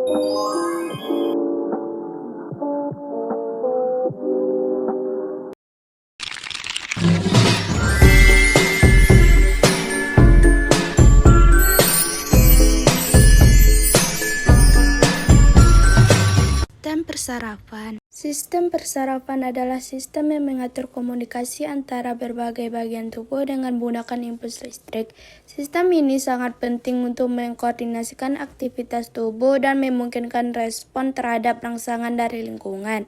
Sistem persarafan. Sistem persarafan adalah sistem yang mengatur komunikasi antara berbagai bagian tubuh dengan menggunakan impuls listrik. Sistem ini sangat penting untuk mengkoordinasikan aktivitas tubuh dan memungkinkan respon terhadap rangsangan dari lingkungan.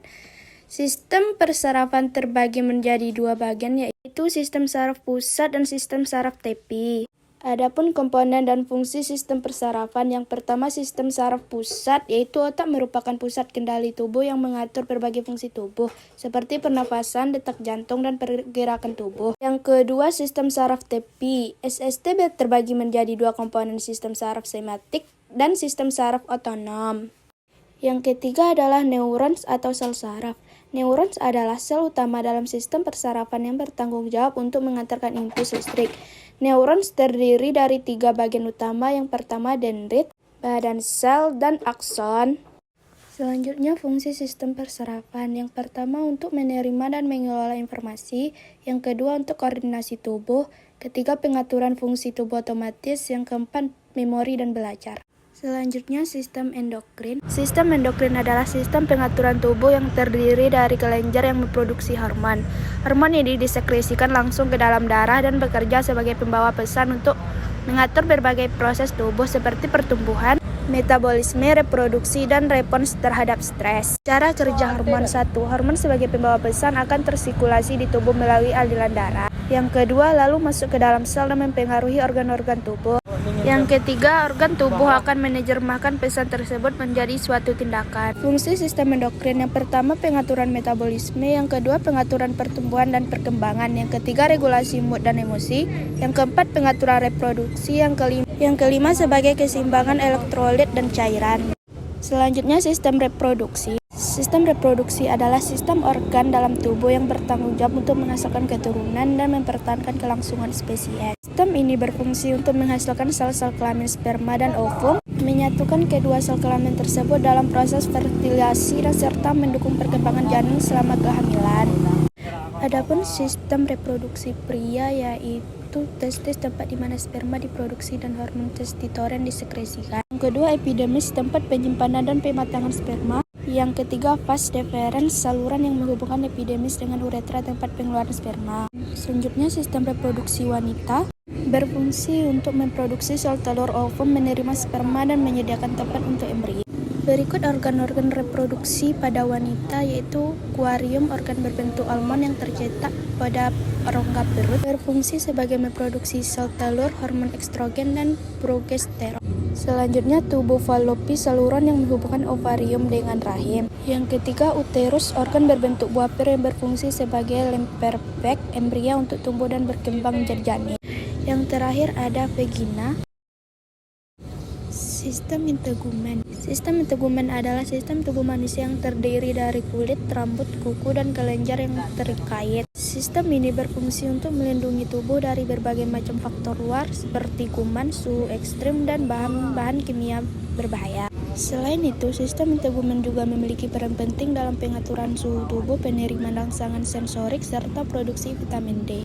Sistem persarafan terbagi menjadi dua bagian, yaitu sistem saraf pusat dan sistem saraf tepi. Adapun komponen dan fungsi sistem persarafan, yang pertama sistem saraf pusat, yaitu otak merupakan pusat kendali tubuh yang mengatur berbagai fungsi tubuh, seperti pernafasan, detak jantung, dan pergerakan tubuh. Yang kedua sistem saraf tepi. SST terbagi menjadi dua komponen, sistem saraf simpatik dan sistem saraf otonom. Yang ketiga adalah neurons atau sel saraf. Neurons adalah sel utama dalam sistem persarafan yang bertanggung jawab untuk mengantarkan impuls listrik. Neurons terdiri dari tiga bagian utama, yang pertama dendrit, badan sel, dan akson. Selanjutnya fungsi sistem persarafan. Yang pertama untuk menerima dan mengelola informasi, yang kedua untuk koordinasi tubuh, ketiga pengaturan fungsi tubuh otomatis, yang keempat memori dan belajar. Selanjutnya sistem endokrin. Sistem endokrin adalah sistem pengaturan tubuh yang terdiri dari kelenjar yang memproduksi hormon. Hormon ini disekresikan langsung ke dalam darah dan bekerja sebagai pembawa pesan untuk mengatur berbagai proses tubuh seperti pertumbuhan, metabolisme, reproduksi, dan respons terhadap stres. Cara kerja hormon. 1. Hormon sebagai pembawa pesan akan tersirkulasi di tubuh melalui aliran darah. Yang kedua, lalu masuk ke dalam sel dan mempengaruhi organ-organ tubuh. Yang ketiga, organ tubuh akan menerjemahkan pesan tersebut menjadi suatu tindakan. Fungsi sistem endokrin. Yang pertama, pengaturan metabolisme. Yang kedua, pengaturan pertumbuhan dan perkembangan. Yang ketiga, regulasi mood dan emosi. Yang keempat, pengaturan reproduksi. Yang kelima sebagai keseimbangan elektrolit dan cairan. Selanjutnya, sistem reproduksi. Sistem reproduksi adalah sistem organ dalam tubuh yang bertanggung jawab untuk menghasilkan keturunan dan mempertahankan kelangsungan spesies. Sistem ini berfungsi untuk menghasilkan sel-sel kelamin sperma dan ovum, menyatukan kedua sel kelamin tersebut dalam proses fertilisasi, dan serta mendukung perkembangan janin selama kehamilan. Adapun sistem reproduksi pria, yaitu testis, tempat di mana sperma diproduksi dan hormon testosteron disekresikan. Yang kedua, epidermis, tempat penyimpanan dan pematangan sperma. Yang ketiga, vas deferens, saluran yang menghubungkan epidermis dengan uretra, tempat pengeluaran sperma. Selanjutnya, sistem reproduksi wanita berfungsi untuk memproduksi sel telur, ovum, menerima sperma, dan menyediakan tempat untuk embrio. Berikut organ-organ reproduksi pada wanita, yaitu aquarium, organ berbentuk almond yang tercetak pada rongga perut, berfungsi sebagai memproduksi sel telur, hormon estrogen, dan progesteron. Selanjutnya, tubuh falopis, saluran yang menghubungkan ovarium dengan rahim. Yang ketiga, uterus, organ berbentuk buah pir yang berfungsi sebagai lempar bag embria untuk tumbuh dan berkembang menjadi janin. Yang terakhir ada vagina. Sistem integumen. Sistem integumen adalah sistem tubuh manusia yang terdiri dari kulit, rambut, kuku, dan kelenjar yang terkait. Sistem ini berfungsi untuk melindungi tubuh dari berbagai macam faktor luar seperti kuman, suhu ekstrim, dan bahan-bahan kimia berbahaya. Selain itu, sistem integumen juga memiliki peran penting dalam pengaturan suhu tubuh, penerimaan rangsangan sensorik, serta produksi vitamin D.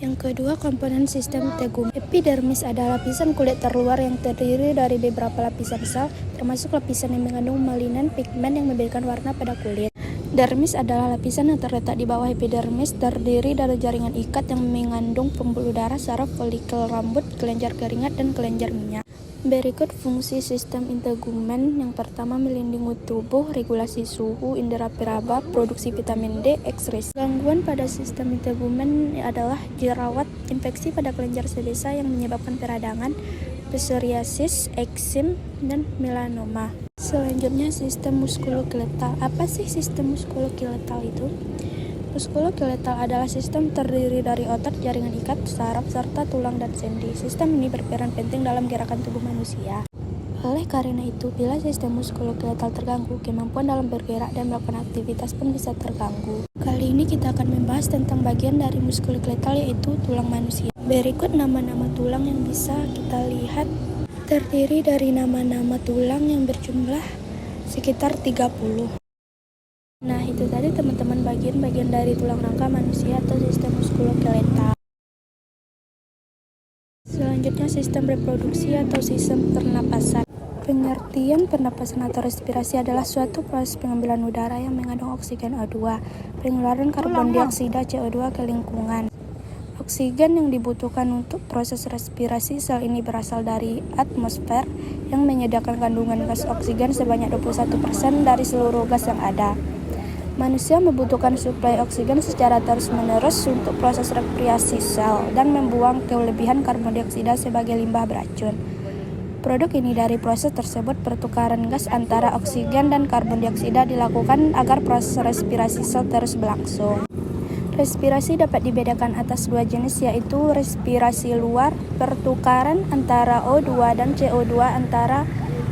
Yang kedua, komponen sistem integumen. Epidermis adalah lapisan kulit terluar yang terdiri dari beberapa lapisan sel, termasuk lapisan yang mengandung melanin pigmen yang memberikan warna pada kulit. Dermis adalah lapisan yang terletak di bawah epidermis, terdiri dari jaringan ikat yang mengandung pembuluh darah, saraf, folikel rambut, kelenjar keringat, dan kelenjar minyak. Berikut fungsi sistem integumen. Yang pertama, melindungi tubuh, regulasi suhu, indera peraba, produksi vitamin D, X-ray. Gangguan pada sistem integumen adalah jerawat, infeksi pada kelenjar sebesa yang menyebabkan peradangan, psoriasis, eksim, dan melanoma. Selanjutnya, sistem muskuloskeletal. Apa sih sistem muskuloskeletal itu? Muskuloskeletal adalah sistem terdiri dari otot, jaringan ikat, saraf, serta tulang dan sendi. Sistem ini berperan penting dalam gerakan tubuh manusia. Oleh karena itu, bila sistem muskuloskeletal terganggu, kemampuan dalam bergerak dan melakukan aktivitas pun bisa terganggu. Kali ini kita akan membahas tentang bagian dari muskuloskeletal, yaitu tulang manusia. Berikut nama-nama tulang yang bisa kita lihat. Terdiri dari nama-nama tulang yang berjumlah sekitar 30. Nah, itu tadi teman-teman bagian-bagian dari tulang rangka manusia atau sistem muskuloskeletal. Selanjutnya sistem reproduksi atau sistem pernapasan. Pengertian pernapasan atau respirasi adalah suatu proses pengambilan udara yang mengandung oksigen O2, pengeluaran karbon dioksida CO2 ke lingkungan. Oksigen yang dibutuhkan untuk proses respirasi sel ini berasal dari atmosfer yang menyediakan kandungan gas oksigen sebanyak 21% dari seluruh gas yang ada. Manusia membutuhkan suplai oksigen secara terus-menerus untuk proses respirasi sel dan membuang kelebihan karbon dioksida sebagai limbah beracun. Produk ini dari proses tersebut pertukaran gas antara oksigen dan karbon dioksida dilakukan agar proses respirasi sel terus berlangsung. Respirasi dapat dibedakan atas dua jenis, yaitu respirasi luar, pertukaran antara O2 dan CO2 antara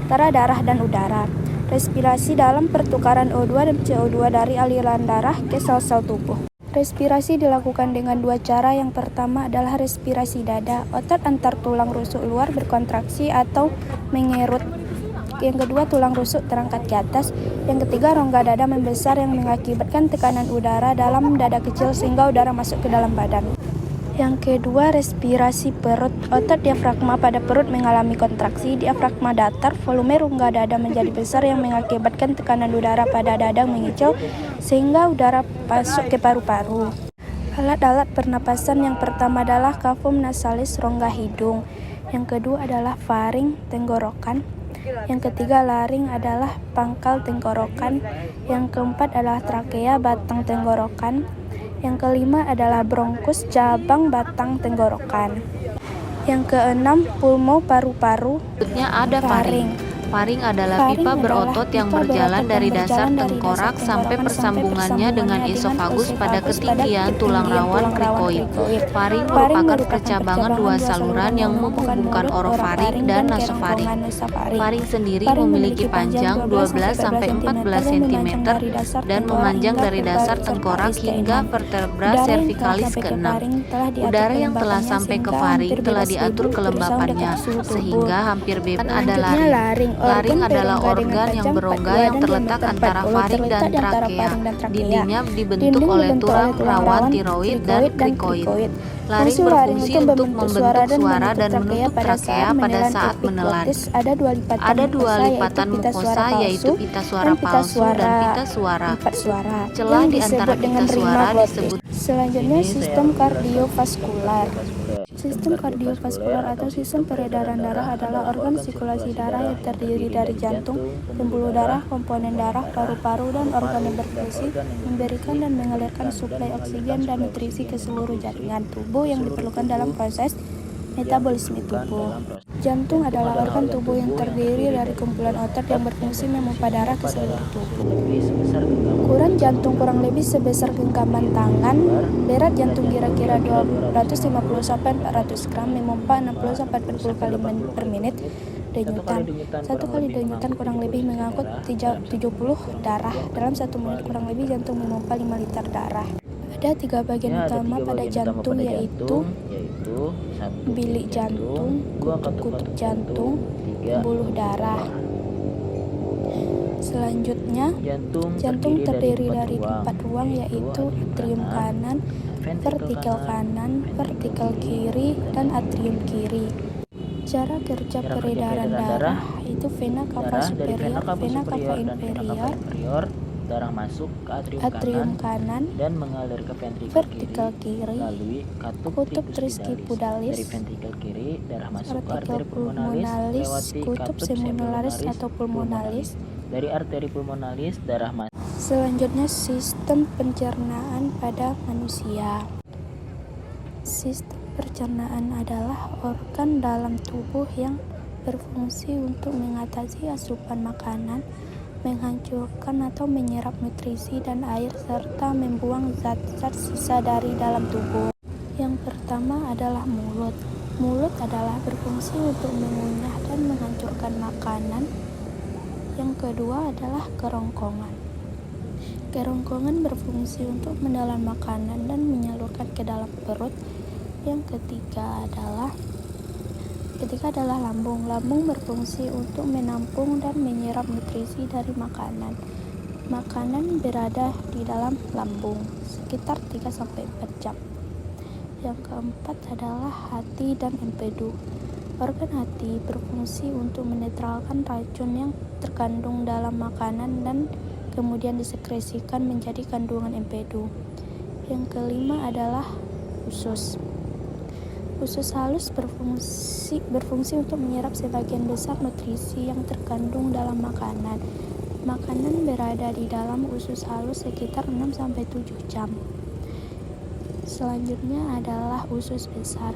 darah dan udara. Respirasi dalam, pertukaran O2 dan CO2 dari aliran darah ke sel-sel tubuh. Respirasi dilakukan dengan dua cara. Yang pertama adalah respirasi dada. Otot antar tulang rusuk luar berkontraksi atau mengerut. Yang kedua, tulang rusuk terangkat ke atas. Yang ketiga, rongga dada membesar yang mengakibatkan tekanan udara dalam dada kecil sehingga udara masuk ke dalam badan. Yang kedua, respirasi perut. Otot diafragma pada perut mengalami kontraksi. Diafragma datar, volume rongga dada menjadi besar yang mengakibatkan tekanan udara pada dada mengecil sehingga udara masuk ke paru-paru. Alat-alat pernapasan yang pertama adalah cavum nasalis, rongga hidung. Yang kedua adalah faring, tenggorokan. Yang ketiga, laring adalah pangkal tenggorokan. Yang keempat adalah trakea, batang tenggorokan. Yang kelima adalah bronkus, cabang batang tenggorokan. Yang keenam, pulmo, paru-paru. Berikutnya ada faring. Faring adalah pipa berotot yang berjalan dari dasar tengkorak sampai persambungannya dengan esofagus pada ketinggian tulang rawan krikoid. Faring merupakan percabangan dua saluran yang menghubungkan orofaring dan nasofaring. Faring sendiri memiliki panjang 12-14 cm dan memanjang dari dasar tengkorak hingga vertebra cervicalis ke-6. Udara yang telah sampai ke faring telah diatur kelembapannya sehingga hampir bebas. Ada laring. Laring adalah organ yang berongga yang terletak antara faring dan trakea. Dindingnya dibentuk oleh tulang rawan tiroid dan krikoid. Laring berfungsi untuk membentuk suara dan menutup trakea pada saat menelan. Ada dua lipatan mukosa, yaitu pita suara palsu dan pita suara. Celah di antara pita suara disebut. Selanjutnya, sistem kardiovaskular. Sistem kardiovaskular atau sistem peredaran darah adalah organ sirkulasi darah yang terdiri dari jantung, pembuluh darah, komponen darah, paru-paru, dan organ yang berfungsi memberikan dan mengalirkan suplai oksigen dan nutrisi ke seluruh jaringan tubuh yang diperlukan dalam proses metabolisme tubuh. Jantung adalah organ tubuh yang terdiri dari kumpulan otot yang berfungsi memompa darah ke seluruh tubuh. Ukuran jantung kurang lebih sebesar genggaman tangan. Berat jantung kira-kira 250-400 gram, memompa 60-40 kali per menit. Denyutan. 1 kali denyutan kurang lebih mengangkut 70 darah. Dalam 1 menit kurang lebih jantung memompa 5 liter darah. Ada 3 bagian utama pada jantung, yaitu bilik jantung, kutub-kutub jantung, pembuluh darah. Selanjutnya, jantung terdiri dari 4 ruang, yaitu atrium kanan, vertikal kiri, dan atrium kiri. Cara kerja peredaran darah itu vena cava superior, vena cava inferior, darah masuk ke atrium kanan dan mengalir ke ventrikel vertikal kiri, melalui kutub triskipudalis, dari ventrikel kiri darah masuk ke arterial arteri pulmonalis, lewati kutub seminolaris atau pulmonalis. Dari arteri pulmonalis darah masuk. Selanjutnya, sistem pencernaan pada manusia. Sistem pencernaan adalah organ dalam tubuh yang berfungsi untuk mengatasi asupan makanan, menghancurkan atau menyerap nutrisi dan air, serta membuang zat-zat sisa dari dalam tubuh. Yang pertama adalah mulut. Mulut adalah berfungsi untuk mengunyah dan menghancurkan makanan. Yang kedua adalah kerongkongan. Kerongkongan berfungsi untuk menelan makanan dan menyalurkan ke dalam perut. Yang ketiga adalah lambung. Lambung berfungsi untuk menampung dan menyerap nutrisi dari makanan. Makanan berada di dalam lambung sekitar 3-4 jam. Yang keempat adalah hati dan empedu. Organ hati berfungsi untuk menetralkan racun yang terkandung dalam makanan dan kemudian disekresikan menjadi kandungan empedu. Yang kelima adalah usus. Usus halus berfungsi untuk menyerap sebagian besar nutrisi yang terkandung dalam makanan. Makanan berada di dalam usus halus sekitar 6-7 jam. Selanjutnya adalah usus besar.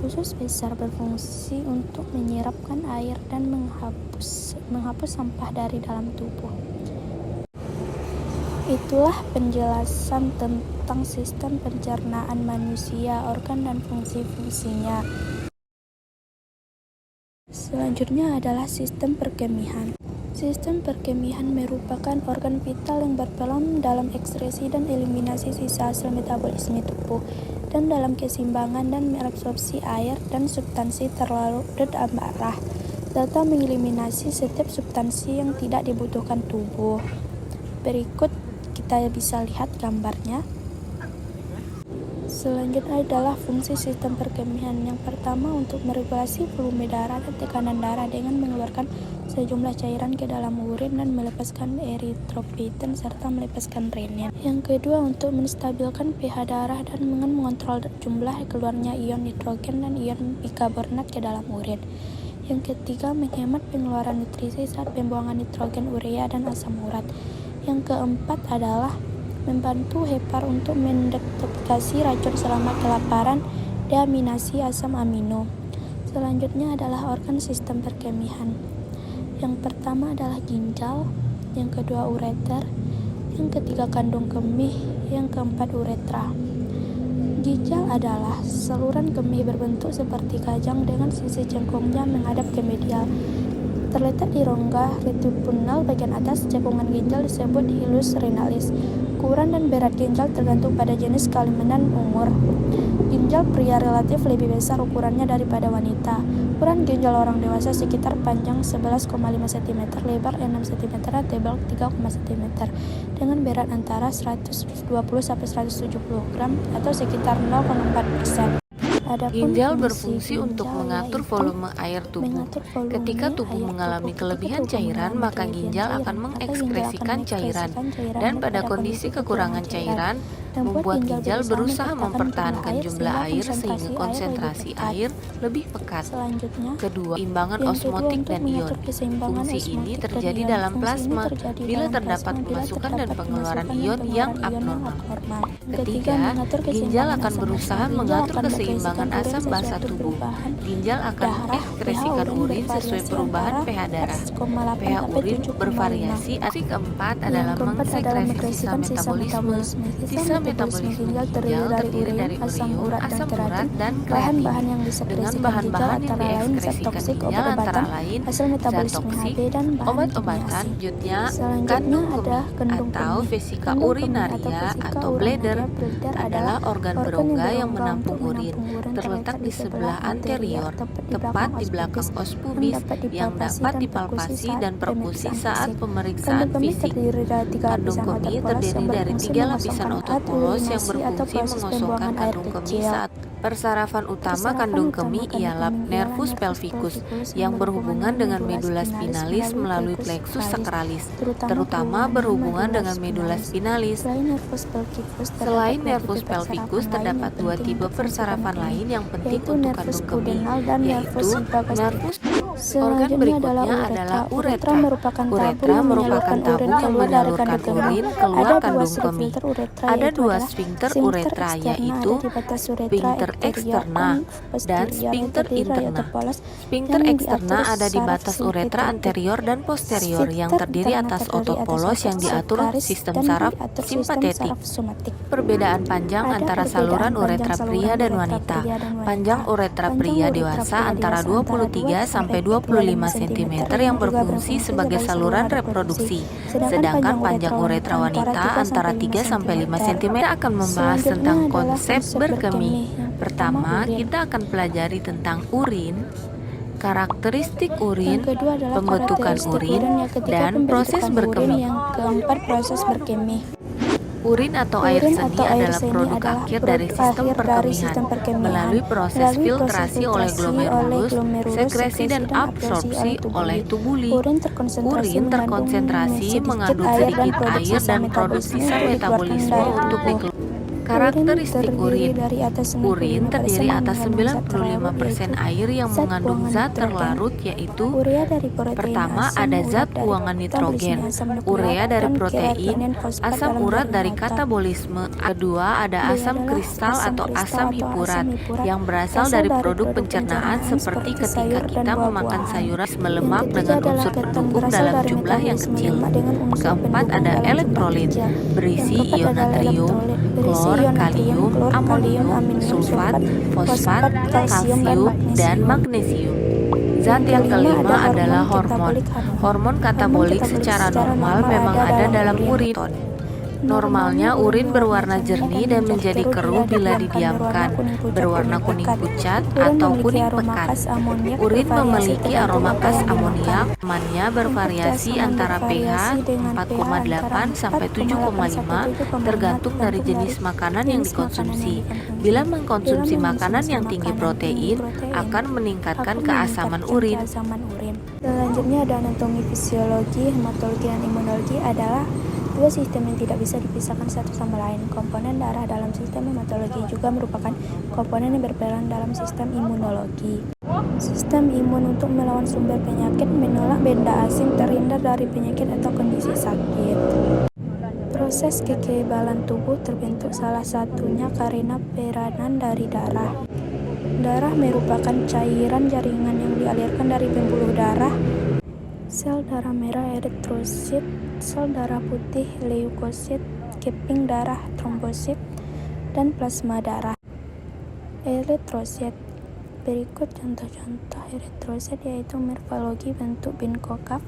Usus besar berfungsi untuk menyerapkan air dan menghapus sampah dari dalam tubuh. Itulah penjelasan tentang sistem pencernaan manusia, organ dan fungsi-fungsinya. Selanjutnya adalah sistem perkemihan. Sistem perkemihan merupakan organ vital yang berperan dalam ekskresi dan eliminasi sisa hasil metabolisme tubuh dan dalam keseimbangan dan meabsorpsi air dan substansi terlarut dalam darah, serta mengeliminasi setiap substansi yang tidak dibutuhkan tubuh. Berikut kita bisa lihat gambarnya. Selanjutnya adalah fungsi sistem perkemihan. Yang pertama, untuk meregulasi volume darah dan tekanan darah dengan mengeluarkan sejumlah cairan ke dalam urin dan melepaskan eritropoietin serta melepaskan renin. Yang kedua, untuk menstabilkan pH darah dan dengan mengontrol jumlah keluarnya ion nitrogen dan ion bikarbonat ke dalam urin. Yang ketiga, menghemat pengeluaran nutrisi saat pembuangan nitrogen, urea, dan asam urat. Yang keempat adalah membantu hepar untuk mendeteksi racun selama kelaparan, deaminasi asam amino. Selanjutnya adalah organ sistem perkemihan. Yang pertama adalah ginjal, yang kedua ureter, yang ketiga kandung kemih, yang keempat uretra. Ginjal adalah saluran kemih berbentuk seperti kajang dengan sisi cengkungnya menghadap ke medial. Terletak di rongga retrobunal bagian atas. Cekungan ginjal disebut hilus renalis. Ukuran dan berat ginjal tergantung pada jenis kelamin dan umur. Ginjal pria relatif lebih besar ukurannya daripada wanita. Ukuran ginjal orang dewasa sekitar panjang 11,5 cm, lebar 6 cm, dan tebal 3,5 cm, dengan berat antara 120-170 gram atau sekitar 0,4%. Ginjal berfungsi untuk mengatur volume air tubuh. Ketika tubuh mengalami kelebihan cairan, maka ginjal akan mengekskresikan cairan. Dan pada kondisi kekurangan cairan, membuat ginjal berusaha mempertahankan jumlah air sehingga konsentrasi air lebih pekat. Kedua, imbangan osmotik dan ion. Fungsi ini terjadi dalam plasma bila terdapat pemasukan dan pengeluaran ion yang abnormal. Ketiga, ginjal akan berusaha mengatur keseimbangan asam basa tubuh. Ginjal akan mengekskresikan urin sesuai perubahan pH darah. pH urin bervariasi. Yang keempat adalah mensekresi sisa metabolisme. Sisa metabolisme ginjal terdiri dari ureum, asam urat, dan kreatin. Dengan bahan-bahan yang diekskresikan ginjal antara lain zat toksik, obat-obatan, selanjutnya kandung kemih atau vesika urinaria atau bladder adalah organ berongga yang menampung urin, terletak di sebelah anterior, tepat di belakang os pubis, yang dapat dipalpasi dan perkusi saat pemeriksaan fisik. Kandung kemih terdiri dari 3 lapisan otot polos yang berfungsi mengosongkan kandung kemih saat persarafan utama kandung kemih ialah nervus pelvicus yang berhubungan dengan medula spinalis melalui plexus sacralis, terutama berhubungan dengan medula spinalis. Selain nervus pelvicus, terdapat 2 tipe persarafan lain yang penting untuk kandung kemih, yaitu nervus. Organ berikutnya adalah uretra. Uretra merupakan tabung yang menyalurkan urin keluar kandung kemih. Ada 2 sphincter uretra, yaitu sphincter eksterna dan sphincter interna. Sphincter eksterna ada di batas uretra anterior dan posterior yang terdiri atas otot polos yang diatur sistem saraf simpatetik. Perbedaan panjang antara saluran uretra pria dan wanita. Panjang uretra pria dewasa antara 23 sampai 25 cm yang berfungsi sebagai saluran reproduksi. Sedangkan panjang uretra wanita antara 3 sampai 5 cm. Akan membahas tentang konsep berkemih. Pertama, kita akan pelajari tentang urin, karakteristik urin, Yang kedua adalah pembentukan karakteristik urin, yang ketiga dan proses pembentukan berkemih. urin. Yang keempat proses berkemih. Urin atau air Urin seni atau air adalah seni produk adalah akhir produk dari sistem akhir dari perkemihan sistem perkemihan. melalui proses Melalui filtrasi oleh glomerulus, glomerulus, sekresi dan absorpsi oleh tubuli. Urin terkonsentrasi mengandung sedikit air dan produk sisa metabolisme untuk dikeluarkan. Karakteristik urin. Urin terdiri atas 95% air yang mengandung zat terlarut, yaitu pertama ada zat buangan nitrogen, urea dari protein, asam urat dari katabolisme. Kedua ada asam kristal atau asam hipurat yang berasal dari produk pencernaan seperti ketika kita memakan sayuran melemak dengan unsur pendukung dalam jumlah yang kecil. Keempat ada elektrolit berisi ion natrium, klor, kalium, amonium, sulfat, fosfat, kalsium, dan magnesium. Zat yang kelima adalah hormon. Hormon katabolik secara normal memang ada dalam urin. Normalnya urin berwarna jernih dan menjadi keruh bila didiamkan, berwarna kuning pucat atau kuning pekat. Urin memiliki aroma khas amoniak, amannya bervariasi antara pH 4,8 sampai 7,5 tergantung dari jenis makanan yang dikonsumsi. Bila mengkonsumsi makanan yang tinggi protein, akan meningkatkan keasaman urin. Selanjutnya ada anatomi, fisiologi, hematologi, dan imunologi adalah dua sistem yang tidak bisa dipisahkan satu sama lain. Komponen darah dalam sistem hematologi juga merupakan komponen yang berperan dalam sistem imunologi. Sistem imun untuk melawan sumber penyakit, menolak benda asing, terhindar dari penyakit atau kondisi sakit. Proses kekebalan tubuh terbentuk salah satunya karena peranan dari darah. Darah merupakan cairan jaringan yang dialirkan dari pembuluh darah, sel darah merah eritrosit, sel darah putih leukosit, keping darah trombosit, dan plasma darah. Eritrosit. Berikut contoh-contoh eritrosit yaitu morfologi bentuk binkokaf,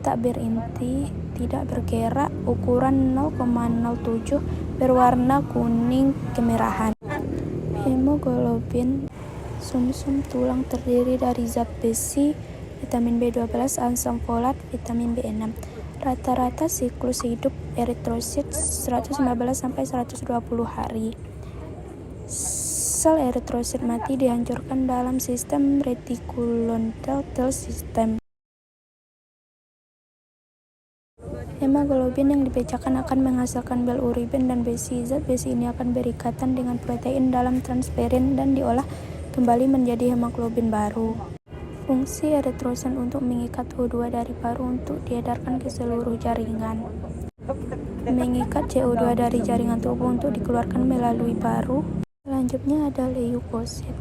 tak berinti, tidak bergerak, ukuran 0,07, berwarna kuning kemerahan. Hemoglobin. Sumsum tulang terdiri dari zat besi, vitamin B12, asam folat, vitamin B6. Rata-rata siklus hidup eritrosit 115-120 hari. Sel eritrosit mati dihancurkan dalam sistem retikuloneutrophil system. Hemoglobin yang dipecahkan akan menghasilkan bilirubin dan besi. Zat besi ini akan berikatan dengan protein dalam transferin dan diolah kembali menjadi hemoglobin baru. Fungsi eritrosit untuk mengikat O2 dari paru untuk diedarkan ke seluruh jaringan. Mengikat CO2 dari jaringan tubuh untuk dikeluarkan melalui paru. Selanjutnya ada leukosit.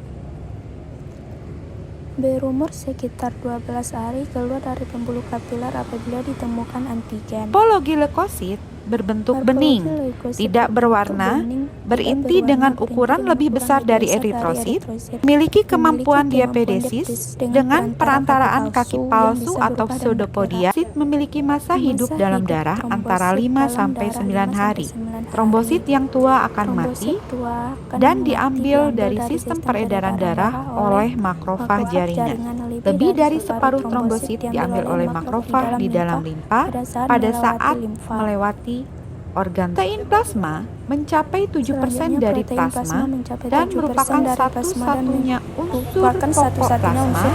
Berumur sekitar 12 hari keluar dari pembuluh kapiler apabila ditemukan antigen. Morfologi leukosit berbentuk bening, tidak berwarna, berinti dengan ukuran lebih besar dari eritrosit, memiliki kemampuan diapedesis dengan perantaraan kaki palsu atau pseudopodia, memiliki masa hidup dalam darah antara 5 sampai 9 hari. Trombosit yang tua akan mati dan diambil dari sistem peredaran darah oleh makrofag jaringan. Lebih dari separuh trombosit diambil oleh makrofag di dalam limpa pada saat melewati organ. Protein plasma mencapai 7% dari plasma dan merupakan satu-satunya unsur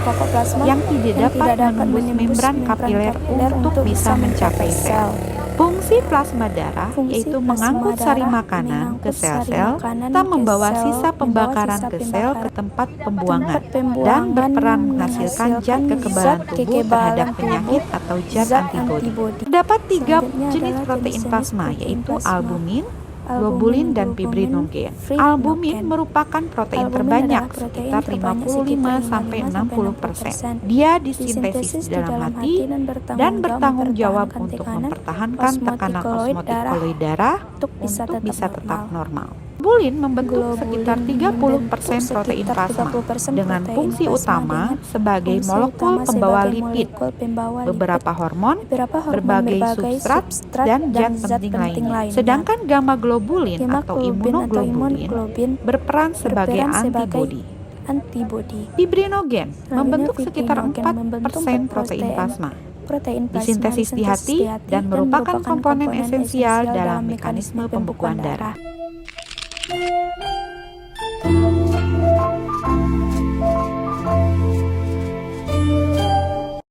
pokok plasma yang tidak dapat menembus membran kapiler untuk bisa mencapai sel. Fungsi plasma darah yaitu mengangkut sari makanan ke sel-sel serta membawa sisa pembakaran ke sel ke tempat pembuangan dan berperan menghasilkan zat kekebalan tubuh terhadap penyakit atau zat antibodi. Terdapat 3 jenis protein plasma yaitu albumin, globulin, dan fibrinogen. Albumin merupakan protein terbanyak, sekitar 55-60%. Dia disintesis di dalam hati dan bertanggung jawab untuk mempertahankan tekanan osmotik poluid darah untuk bisa tetap normal. Globulin membentuk sekitar 30% protein plasma dengan fungsi utama sebagai molekul pembawa lipid, beberapa hormon, berbagai substrat, dan zat penting lainnya. Sedangkan gamma globulin atau imunoglobulin berperan sebagai antibodi. Fibrinogen membentuk sekitar 4% protein plasma. Disintesis di hati dan merupakan komponen esensial dalam mekanisme pembekuan darah.